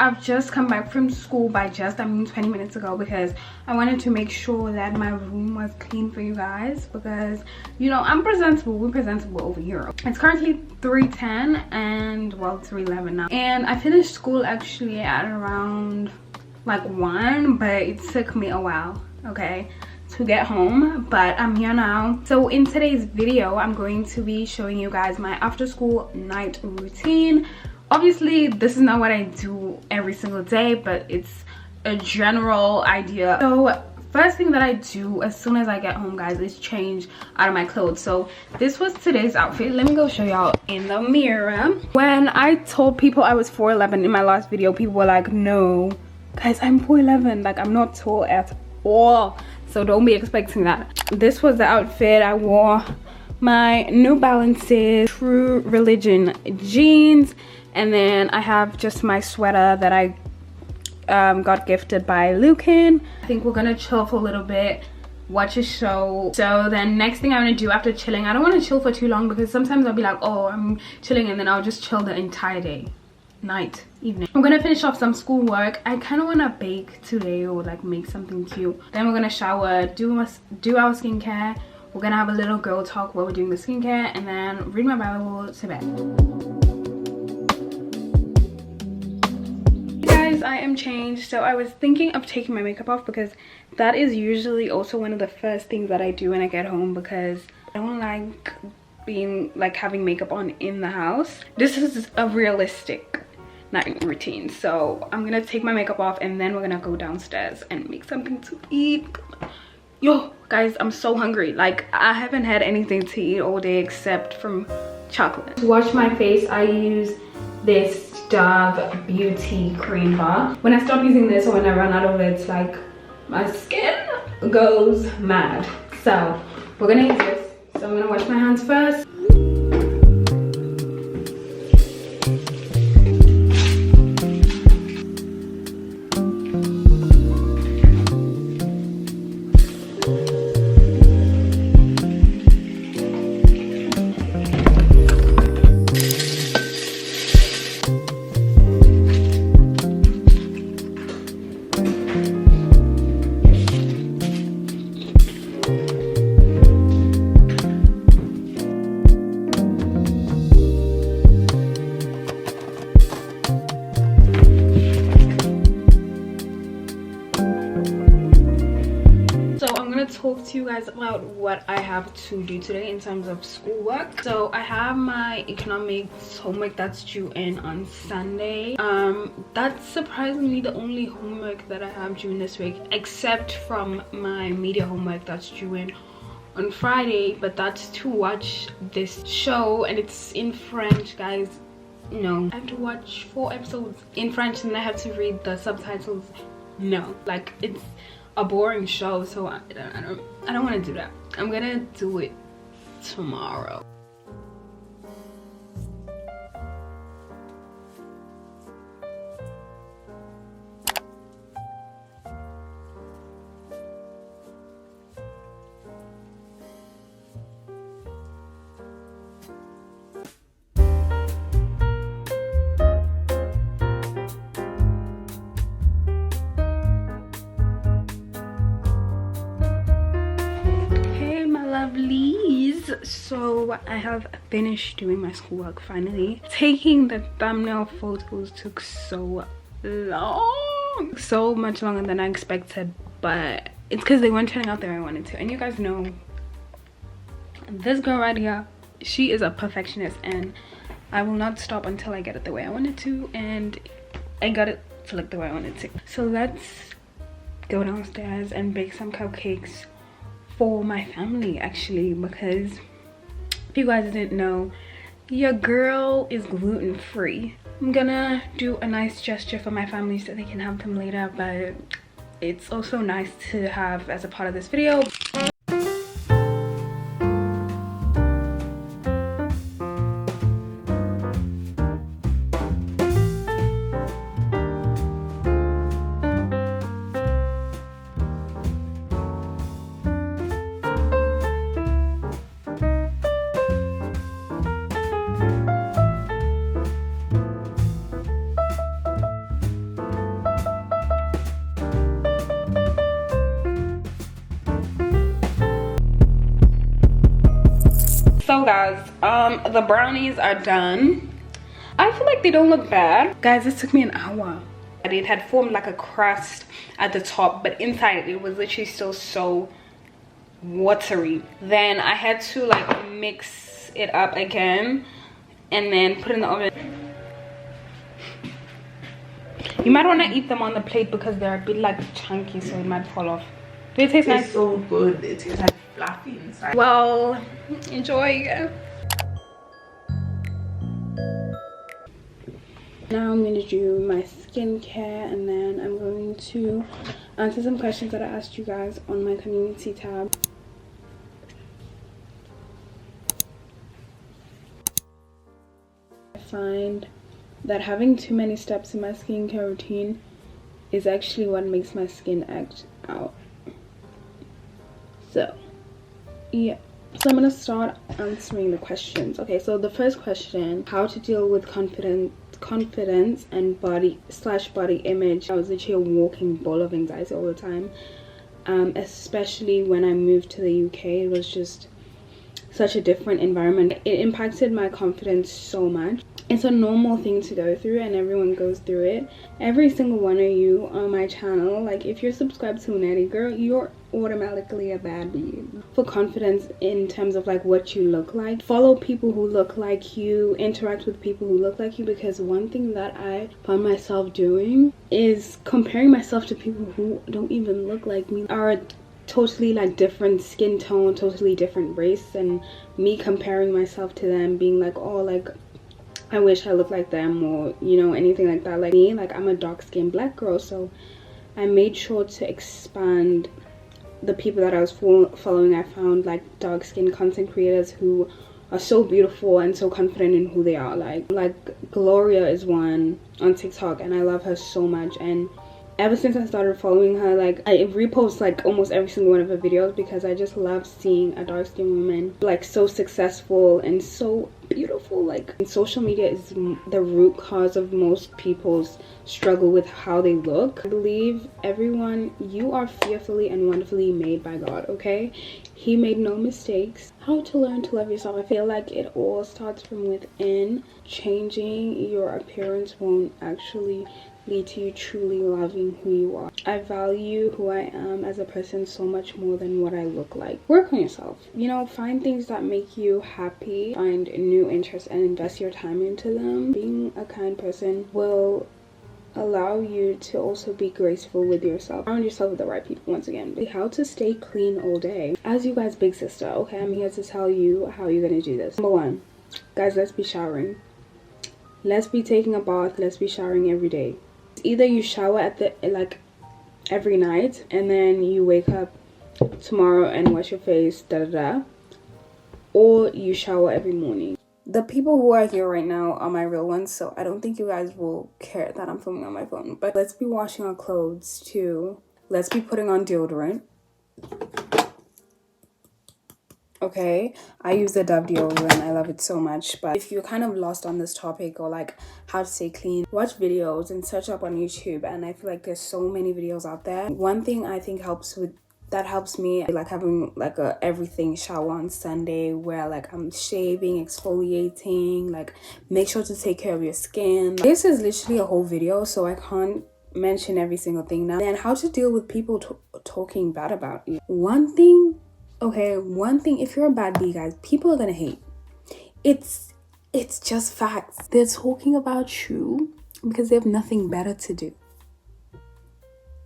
I've just come back from school. By just, I mean 20 minutes ago, because I wanted to make sure that my room was clean for you guys, because you know I'm presentable. We're presentable over here. It's currently 3:10 and well, 3:11 now, and I finished school actually at around like 1, but it took me a while, okay, to get home, but I'm here now. So in today's video, I'm going to be showing you guys my after school night routine. Obviously this is not what I do every single day, but it's a general idea. So first thing that I do as soon as I get home, guys, is change out of my clothes. So this was today's outfit. Let me go show y'all in the mirror. When I told people I was 4'11" in my last video, people were like, no guys, I'm 4'11", like I'm not tall at all, so don't be expecting that. This was the outfit. I wore my New Balances True Religion jeans, and then I have just my sweater that I got gifted by Lucan. I think we're gonna chill for a little bit, watch a show. So then next thing I'm gonna do after chilling, I don't want to chill for too long, because sometimes I'll be like, oh, I'm chilling, and then I'll just chill the entire day, night, evening. I'm gonna finish off some schoolwork. I kind of want to bake today, or like make something cute. Then we're gonna shower, do our skincare. We're gonna have a little girl talk while we're doing the skincare, and then read my Bible to bed. Guys, I am changed. So I was thinking of taking my makeup off, because that is usually also one of the first things that I do when I get home, because I don't like being like having makeup on in the house. This is a realistic night routine, so I'm gonna take my makeup off, and then we're gonna go downstairs and make something to eat. Yo guys, I'm so hungry. Like I haven't had anything to eat all day except from chocolate. To wash my face, I use this Dove Beauty cream bar. When I stop using this, or when I run out of it, it's like my skin goes mad. So we're gonna use this. So I'm gonna wash my hands first. Talk to you guys about what I have to do today in terms of schoolwork. So I have my economics homework that's due in on Sunday. That's surprisingly the only homework that I have due in this week, except from my media homework that's due in on Friday, but that's to watch this show, and it's in French, guys. No, I have to watch 4 episodes in French, and I have to read the subtitles. No, like it's a boring show, so I don't want to do that. I'm gonna do it tomorrow. Lovelies, so I have finished doing my schoolwork finally. Taking the thumbnail photos took so long, so much longer than I expected, but it's because they weren't turning out the way I wanted to. And you guys know this girl right here, she is a perfectionist, and I will not stop until I get it the way I wanted to, and I got it to look the way I wanted to. So let's go downstairs and bake some cupcakes for my family, actually, because if you guys didn't know, your girl is gluten-free. I'm gonna do a nice gesture for my family so they can have them later, but it's also nice to have as a part of this video. So guys, the brownies are done. I feel like they don't look bad. Guys, this took me an hour. It had formed like a crust at the top, but inside it was literally still so watery. Then I had to like mix it up again and then put it in the oven. You might want to eat them on the plate because they're a bit like chunky, so it might fall off. Do it taste nice? It's so good. It tastes like fluffy inside. Well, enjoy. Now I'm going to do my skincare, and then I'm going to answer some questions that I asked you guys on my community tab. I find that having too many steps in my skincare routine is actually what makes my skin act out. So yeah, so I'm gonna start answering the questions. Okay, so the first question: how to deal with confidence and body image. I was literally a walking ball of anxiety all the time, especially when I moved to the UK. It was just such a different environment. It impacted my confidence so much. It's a normal thing to go through, and everyone goes through it. Every single one of you on my channel, like if you're subscribed to Natty Girl, you're automatically a bad bee. For confidence in terms of like what you look like, follow people who look like you, interact with people who look like you, because one thing that I found myself doing is comparing myself to people who don't even look like me, are totally like different skin tone, totally different race, and me comparing myself to them, being like, oh, like I wish I looked like them, or you know, anything like that. Like me, like I'm a dark-skinned black girl, so I made sure to expand the people that I was following. I found like dark-skinned content creators who are so beautiful and so confident in who they are. Like Gloria is one on TikTok, and I love her so much. And ever since I started following her, like I repost like almost every single one of her videos, because I just love seeing a dark-skinned woman like so successful and so beautiful. Like social media is the root cause of most people's struggle with how they look. I believe everyone, you are fearfully and wonderfully made by God, okay? He made no mistakes. How to learn to love yourself. I feel like it all starts from within. Changing your appearance won't actually lead to you truly loving who you are. I value who I am as a person so much more than what I look like. Work on yourself. You know, find things that make you happy, find new interests and invest your time into them. Being a kind person will allow you to also be graceful with yourself. Surround yourself with the right people. Once again, how to stay clean all day. As you guys' big sister, okay, I'm here to tell you how you're gonna do this. Number one, guys, let's be showering. Let's be taking a bath. Let's be showering every day. Either you shower at the every night, and then you wake up tomorrow and wash your face, or you shower every morning. The people who are here right now are my real ones, so I don't think you guys will care that I'm filming on my phone. But let's be washing our clothes too. Let's be putting on deodorant. Okay, I use the Dove deodorant. I love it so much. But if you're kind of lost on this topic, or like how to stay clean, watch videos and search up on YouTube. And I feel like there's so many videos out there. One thing I think helps me, like having like a everything shower on Sunday, where like I'm shaving, exfoliating, like make sure to take care of your skin. This is literally a whole video, so I can't mention every single thing now. And how to deal with people talking bad about you. One thing, if you're a bad bee, guys, people are gonna hate. It's just facts. They're talking about you because they have nothing better to do.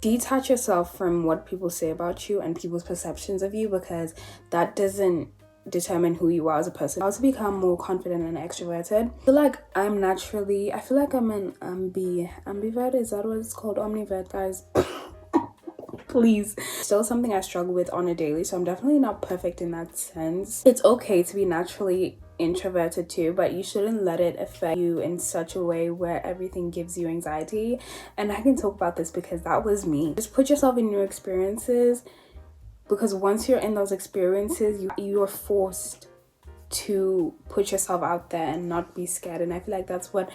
Detach yourself from what people say about you and people's perceptions of you, because that doesn't determine who you are as a person. How to become more confident and extroverted. I feel like I'm an ambivert. Is that what it's called? Omnivert, guys. Please. Still something I struggle with on a daily, so I'm definitely not perfect in that sense. It's okay to be naturally introverted too, but you shouldn't let it affect you in such a way where everything gives you anxiety. And I can talk about this because that was me. Just put yourself in new experiences, because once you're in those experiences, you are forced to put yourself out there and not be scared. And I feel like that's what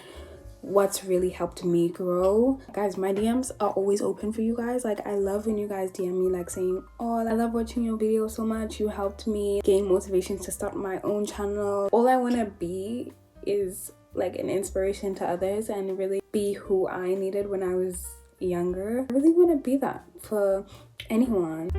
what's really helped me grow. Guys, my DMs are always open for you guys. Like, I love when you guys DM me like saying, oh, I love watching your videos so much, you helped me gain motivation to start my own channel. All I want to be is like an inspiration to others and really be who I needed when I was younger. I really want to be that for anyone.